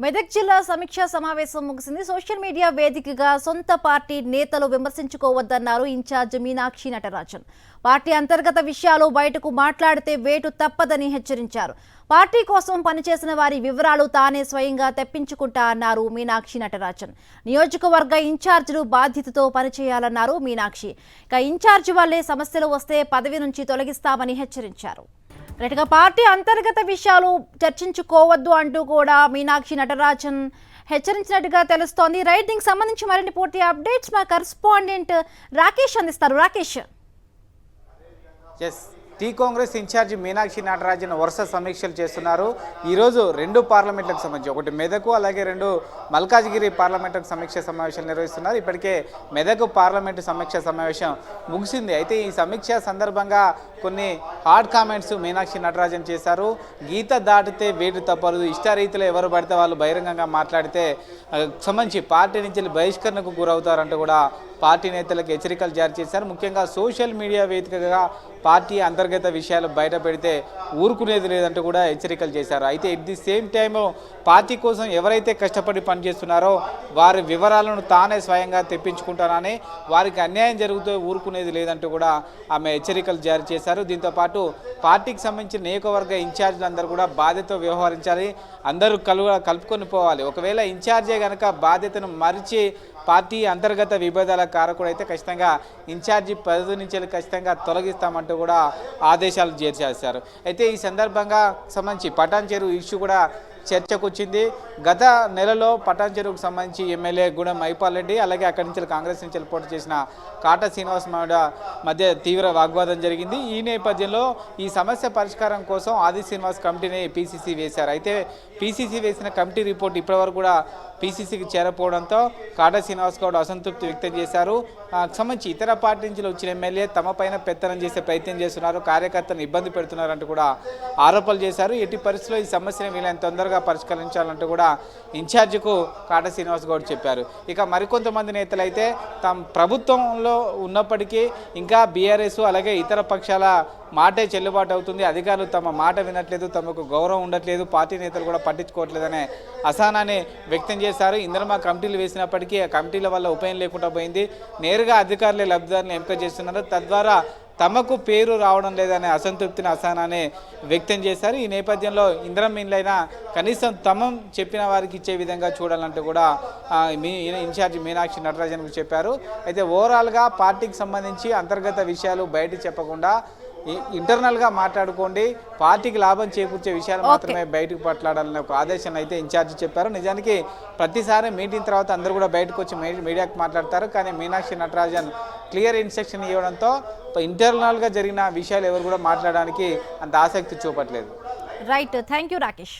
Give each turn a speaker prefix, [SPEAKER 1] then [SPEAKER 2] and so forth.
[SPEAKER 1] మెదక్ జిల్లా సమీక్షా సమావేశం ముగిసింది. సోషల్ మీడియా వేదికగా సొంత పార్టీ నేతలు విమర్శించుకోవద్దన్నారు ఇన్ఛార్జ్ మీనాక్షి నటరాజన్. పార్టీ అంతర్గత విషయాలు బయటకు మాట్లాడితే వేటు తప్పదని హెచ్చరించారు. పార్టీ కోసం పనిచేసిన వారి వివరాలు తానే స్వయంగా తెప్పించుకుంటా అన్నారు మీనాక్షి నటరాజన్. నియోజకవర్గ ఇన్ఛార్జీలు బాధ్యతతో పనిచేయాలన్నారు మీనాక్షి. ఇక ఇన్ఛార్జి వల్లే సమస్యలు వస్తే పదవి నుంచి తొలగిస్తామని హెచ్చరించారు. రైట్గా పార్టీ అంతర్గత విషయాలు చర్చించుకోవద్దు అంటూ కూడా మీనాక్షి నటరాజన్ హెచ్చరించినట్టుగా తెలుస్తోంది. రైట్, దీనికి సంబంధించి మరిన్ని పూర్తి అప్డేట్స్ మా కరెస్పాండెంట్ రాకేష్ అందిస్తారు. రాకేష్.
[SPEAKER 2] టీ కాంగ్రెస్ ఇన్ఛార్జి మీనాక్షి నటరాజన్ వరుస సమీక్షలు చేస్తున్నారు. ఈరోజు రెండు పార్లమెంట్లకు సంబంధించి ఒకటి మెదకు అలాగే రెండు మల్కాజ్గిరి పార్లమెంట్లకు సమీక్ష సమావేశాలు నిర్వహిస్తున్నారు. ఇప్పటికే మెదకు పార్లమెంటు సమీక్ష సమావేశం ముగిసింది. అయితే ఈ సమీక్ష సందర్భంగా కొన్ని హార్డ్ కామెంట్స్ మీనాక్షి నటరాజన్ చేశారు. గీత దాటితే వేటు తప్పదు, ఇష్టారీతిలో ఎవరు పడితే వాళ్ళు బహిరంగంగా మాట్లాడితే సంబంధించి పార్టీ నుంచి బహిష్కరణకు గురవుతారంటూ కూడా పార్టీ నేతలకు హెచ్చరికలు జారీ చేశారు. ముఖ్యంగా సోషల్ మీడియా వేదికగా పార్టీ అంతర్గత విషయాలు బయట పెడితే ఊరుకునేది లేదంటూ కూడా హెచ్చరికలు చేశారు. అయితే at the same time party కోసం ఎవరైతే కష్టపడి పనిచేస్తున్నారో వారి వివరాలను తానే స్వయంగా తెప్పించుకుంటానని, వారికి అన్యాయం జరిగితే ఊరుకునేది లేదంటూ కూడా ఆమె హెచ్చరికలు జారీ చేశారు. దీంతోపాటు పార్టీకి సంబంధించిన నియోజకవర్గ ఇన్ఛార్జీలందరూ కూడా బాధ్యతతో వ్యవహరించాలి, అందరూ కలుపుకొని పోవాలి. ఒకవేళ ఇన్ఛార్జే కనుక బాధ్యతను మరిచి పార్టీ అంతర్గత విభేదాల కారకుడు అయితే ఖచ్చితంగా ఇన్ఛార్జి పదవి నుంచి ఖచ్చితంగా తొలగిస్తామంటూ కూడా ఆదేశాలు జారీ చేశారు. అయితే ఈ సందర్భంగా సంబంధించి పటాన్ చెరువు ఇష్యూ కూడా చర్చకు వచ్చింది. గత నెలలో పటాన్ చెరువుకు సంబంధించి ఎమ్మెల్యే గూడెం మైపాల్ రెడ్డి అలాగే అక్కడి నుంచి కాంగ్రెస్ నుంచి పోటీ చేసిన కాటా శ్రీనివాస్ మధ్య తీవ్ర వాగ్వాదం జరిగింది. ఈ నేపథ్యంలో ఈ సమస్య పరిష్కారం కోసం ఆది శ్రీనివాస్ కమిటీని పీసీసీ వేశారు. అయితే పీసీసీ వేసిన కమిటీ రిపోర్ట్ ఇప్పటివరకు కూడా పీసీసీకి చేరపోవడంతో కాటా శ్రీనివాస్ గౌడ్ అసంతృప్తి వ్యక్తం చేశారు. సంబంధించి ఇతర పార్టీ నుంచి వచ్చిన ఎమ్మెల్యే తమ పైన పెత్తనం చేసే ప్రయత్నం చేస్తున్నారు, కార్యకర్తలను ఇబ్బంది పెడుతున్నారంటూ కూడా ఆరోపణలు చేశారు. ఎట్టి పరిస్థితుల్లో ఈ సమస్యను వీలైన తొందరగా పరిష్కరించాలంటూ కూడా ఇన్ఛార్జికు కాటా శ్రీనివాస్ గౌడ్ చెప్పారు. ఇక మరికొంతమంది నేతలు అయితే తమ ప్రభుత్వంలో ఉన్నప్పటికీ ఇంకా బీఆర్ఎస్ అలాగే ఇతర పక్షాల మాటే చెల్లుబాటు అవుతుంది, అధికారులు తమ మాట వినట్లేదు, తమకు గౌరవం ఉండట్లేదు, పార్టీ నేతలు కూడా పట్టించుకోవట్లేదనే అసహనాన్ని వ్యక్తం చేశారు. ఇందరమా కమిటీలు వేసినప్పటికీ ఆ కమిటీల వల్ల ఉపయోగం లేకుండా పోయింది, నేరుగా అధికారులే లబ్ధిదారులను ఎంపిక చేస్తున్నారు, తద్వారా తమకు పేరు రావడం లేదనే అసంతృప్తిని అసహనాన్ని వ్యక్తం చేశారు. ఈ నేపథ్యంలో ఇంద్రం ఇన్లైనా కనీసం తమ చెప్పిన వారికి ఇచ్చే విధంగా చూడాలంటూ కూడా ఇన్ఛార్జి మీనాక్షి నటరాజన్కు చెప్పారు. అయితే ఓవరాల్గా పార్టీకి సంబంధించి అంతర్గత విషయాలు బయట చెప్పకుండా ఇంటర్నల్గా మాట్లాడుకోండి, పార్టీకి లాభం చేకూర్చే విషయాలు మాత్రమే బయటకు పట్లాడాలనే ఒక ఆదేశాన్ని అయితే ఇన్ఛార్జి చెప్పారు. నిజానికి ప్రతిసారి మీటింగ్ తర్వాత అందరూ కూడా బయటకు వచ్చి మీడియాకు మాట్లాడతారు, కానీ మీనాక్షి నటరాజన్ క్లియర్ ఇన్స్ట్రక్షన్ ఇవ్వడంతో ఇంటర్నల్గా జరిగిన విషయాలు ఎవరు కూడా మాట్లాడడానికి అంత ఆసక్తి చూపట్లేదు.
[SPEAKER 1] Right, thank you Rakesh.